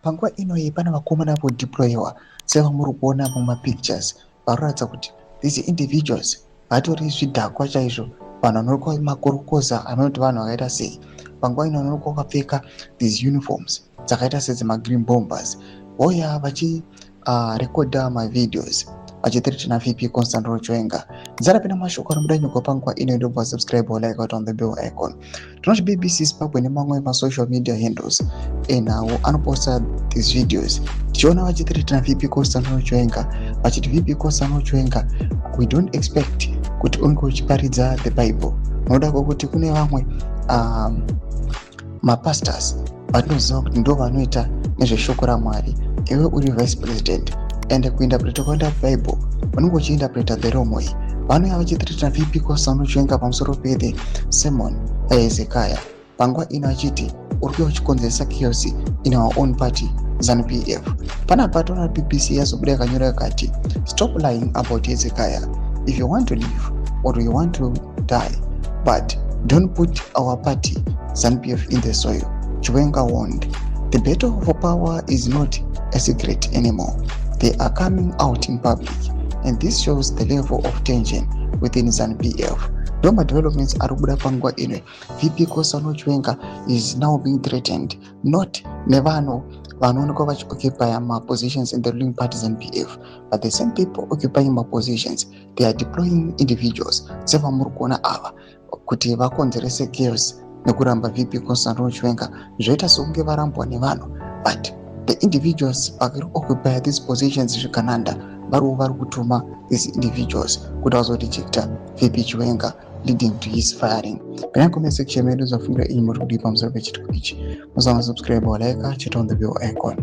panguva inoyi pana vakomana vodeployiwa sevamuri kuona mumapictures varoratidza kuti these individuals vatori zvidhakwa chaizvo, vanhu vanorukwa makorokoza anoti vanhu vakaita sei. Panguva ino vanorukwa vakapfeka these uniforms dzakaita sedzemagreen bombers voya vachirekodha mavideos vachitiritana VP Constantino Chiwenga. Dzarapina mashoko anobuda nyuko panguva ino ndobva subscribe like out on the bell icon. Tinochi BBC Zimbabwe nemamwe masocial media handles nawo anoposta these videos tichiona vachitiritana VP Constantino Chiwenga vachiti VP Constantino Chiwenga, we don't expect kuti unge uchiparidza the Bible. Noda kuti kune vamwe mapastors vatinoziva kuti ndo vanoita nezveshoko raMwari. Iwe uri vice president ende kuinterpreta kwanda Bible unenge uchiinterpreta the wrong way. Vanouya vachitiritana VP Constantino Chiwenga pamusoro pe sermon yaHezekiah panguva ino achiti uri kuuya uchikonzeresa chaos in our own party Zanu PF. Panapa tona BBC yazobuda yakanyora yakati stop lying about Hezekiah. If you want to live or you want to die, but don't put our party Zanu PF in the soil. Chiwenga warned, the battle for power is not a secret anymore. They are coming out in public, and this shows the level of tension within Zanu PF. Doma developments are kubuda panguva ino. VP Constantino Chiwenga is now being threatened, not nevano vanoonekwa vachioccupy positions in the ruling party Zanu PF, but the same people occupying positions, they are deploying individuals sevamuri kuona ava kuti vakonzerese chaos nekuramba VP Constantino Chiwenga zvoita sokunge varambwa nevanhu, but the individuals vari occupy these positions zvikananda vari kutuma these individuals kuti vazorejecta VP Chiwenga, leading to his firing. Pana comment section medu zvafungira iyi muri kudi pamusoro pechitiko ichi. Musanga subscribe or like, chita on the bell icon.